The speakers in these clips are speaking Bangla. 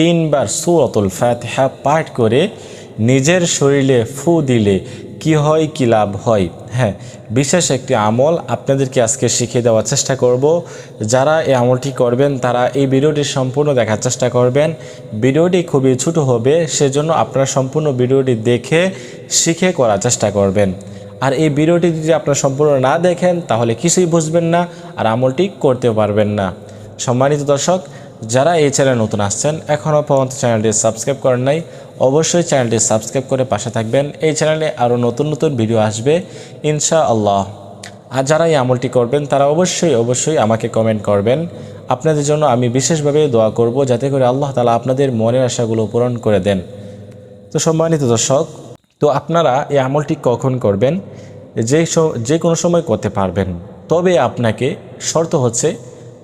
তিনবার সূরাতুল ফাতিহা পাঠ করে নিজের শরীরে ফু দিলে কি হয়, কি লাভ হয়। হ্যাঁ, বিশেষ একটি আমল আপনাদেরকে আজকে শিখিয়ে দেওয়ার চেষ্টা করব। যারা এই আমলটি করবেন তারা এই ভিডিওটি সম্পূর্ণ দেখার চেষ্টা করবেন। ভিডিওটি খুবই ছোট হবে, সেজন্য আপনারা সম্পূর্ণ ভিডিওটি দেখে শিখে করার চেষ্টা করবেন। আর এই ভিডিওটি যদি আপনারা সম্পূর্ণ না দেখেন তাহলে কিছুই বুঝবেন না আর আমলটি করতে পারবেন না। সম্মানিত দর্শক, যারা এই চ্যানেলে নতুন আসছেন, এখনও পর্যন্ত চ্যানেলটি সাবস্ক্রাইব করেন নাই, অবশ্যই চ্যানেলটি সাবস্ক্রাইব করে পাশে থাকবেন। এই চ্যানেলে আরও নতুন নতুন ভিডিও আসবে ইনশাআল্লাহ। আর যারা এই আমলটি করবেন তারা অবশ্যই আমাকে কমেন্ট করবেন। আপনাদের জন্য আমি বিশেষভাবে দোয়া করব যাতে করে আল্লাহ তাআলা আপনাদের মনের আশাগুলো পূরণ করে দেন। তো সম্মানিত দর্শক, তো আপনারা এই আমলটি কখন করবেন? যে কোনো সময় করতে পারবেন, তবে আপনাকে শর্ত হচ্ছে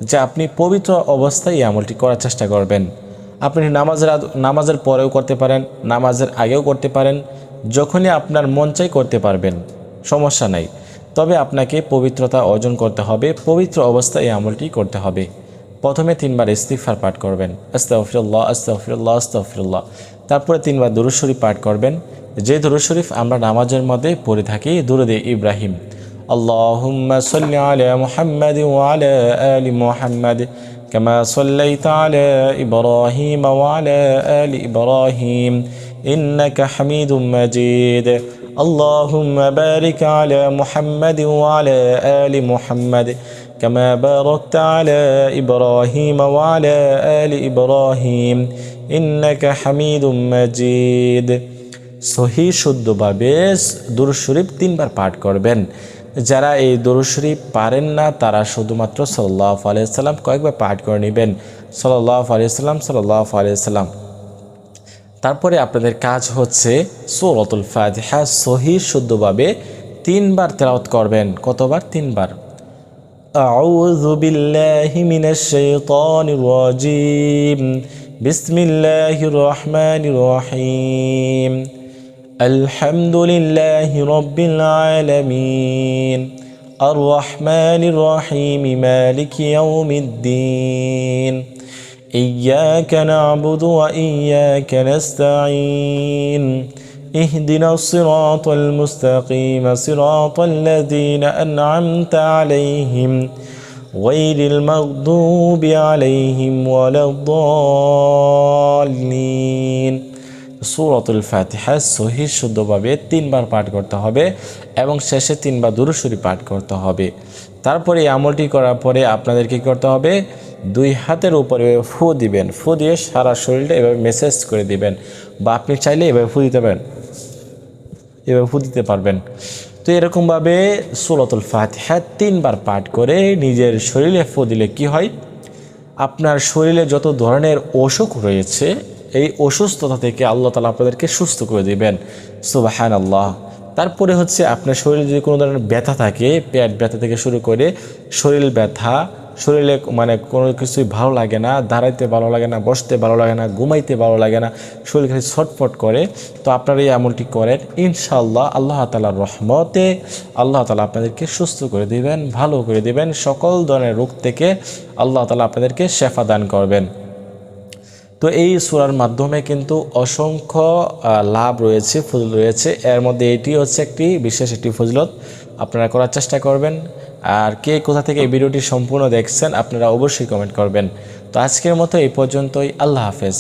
যে আপনি পবিত্র অবস্থায় এই আমলটি করার চেষ্টা করবেন। আপনি নামাজের পরেও করতে পারেন, নামাজের আগেও করতে পারেন, যখনই আপনার মন চাই করতে পারবেন, সমস্যা নাই। তবে আপনাকে পবিত্রতা অর্জন করতে হবে, পবিত্র অবস্থায় এই আমলটি করতে হবে। প্রথমে 3 বার ইস্তিগফার পাঠ করবেন, আস্তাগফিরুল্লাহ আস্তাগফিরুল্লাহ আস্তাগফিরুল্লাহ। তারপরে 3 বার দুরূদ শরীফ পাঠ করবেন, যে দুরূদ শরীফ আমরা নামাজের মধ্যে পড়ে থাকি, দুরূদে ইব্রাহিম। আল্লাহুম্মা সাল্লি আলা মুহাম্মাদ ওয়া আলা আলি মুহাম্মাদ কামা সাল্লাইতা আলা ইব্রাহিম ওয়া আলা আলি ইব্রাহিম ইন্নাকা হামিদুম মাজিদ। আল্লাহুম্মা বারিক আলা মুহাম্মাদ ওয়া আলা আলি মুহাম্মাদ কামা বারাকতা আলা ইব্রাহিম ওয়া আলা আলি ইব্রাহিম ইন্নাকা হামিদুম মাজিদ। সহি শুদ্ধভাবে দুরূদ শরীফ 3 বার পাঠ করবেন। যারা এই দুরূদ শরীফ পারেন না তারা শুধুমাত্র সাল্লাল্লাহু আলাইহি ওয়াসাল্লাম কয়েকবার পাঠ করে নেবেন, সাল্লাল্লাহু আলাইহি ওয়াসাল্লাম সাল্লাল্লাহু আলাইহি ওয়াসাল্লাম। তারপরে আপনাদের কাজ হচ্ছে সূরাতুল ফাতিহা সহি শুদ্ধভাবে 3 বার তেলাওয়াত করবেন। কতবার? 3 বার। আউযু বিল্লাহি মিনাশ শাইতানির রাজীম, বিসমিল্লাহির রহমানির রহিম, আলহামদুলিল্লাহি রাব্বিল আলামিন, আর রহমানির রহিম, মালিকি ইয়াউমিদ্দিন, ইয়্যাকা না'বুদু ওয়া ইয়্যাকা নাস্তাঈন, ইহদিনাস সিরাতাল মুস্তাকিম, সিরাতাল্লাযীনা আন'আমতা আলাইহিম গায়রিল মাগদুবি আলাইহিম ওয়ালাদ-দাল্লিন। সূরাতুল ফাতিহা সহি শুদ্ধভাবে 3 বার পাঠ করতে হবে এবং শেষে 3 বার দুরূদ শরীফ পাঠ করতে হবে। তারপরে এই আমলটি করার পরে আপনাদের কি করতে হবে? 2 হাতের উপরে ফু দিবেন, ফু দিয়ে সারা শরীরটা এভাবে মেসেজ করে দিবেন, বা আপনি চাইলে এভাবে ফু দিতে পারেন, এভাবে ফু দিতে পারবেন। তো এরকমভাবে সূরাতুল ফাতিহা 3 বার পাঠ করে নিজের শরীরে ফু দিলে কি হয়? আপনার শরীরে যত ধরনের অসুখ রয়েছে এই অসুস্থতা থেকে আল্লাহ তাআলা আপনাদেরকে সুস্থ করে দিবেন। সুবহানাল্লাহ। তারপরে হচ্ছে আপনার শরীরে যদি কোনো ধরনের ব্যথা থাকে, পেট ব্যথা থেকে শুরু করে শরীর ব্যথা, শরীরে মানে কোনো কিছুই ভালো লাগে না, দাঁড়াইতে ভালো লাগে না, বসতে ভালো লাগে না, ঘুমাইতে ভালো লাগে না, শরীর খালি ছটফট করে, তো আপনারা এই আমলটি করেন, ইনশাআল্লাহ আল্লাহ তাআলার রহমতে আল্লাহ তাআলা আপনাদেরকে সুস্থ করে দিবেন, ভালো করে দিবেন। সকল ধরনের রোগ থেকে আল্লাহ তাআলা আপনাদেরকে শেফা দান করবেন। তো এই সূরার মাধ্যমে কিন্তু অসংখ্য লাভ রয়েছে, ফজিলত রয়েছে। এর মধ্যে এটি হচ্ছে একটি বিশেষ একটি ফজিলত, আপনারা করার চেষ্টা করবেন। আর কে কোথা থেকে এই ভিডিওটি সম্পূর্ণ দেখছেন আপনারা অবশ্যই কমেন্ট করবেন। তো আজকের মতো এই পর্যন্তই, আল্লাহ হাফেজ।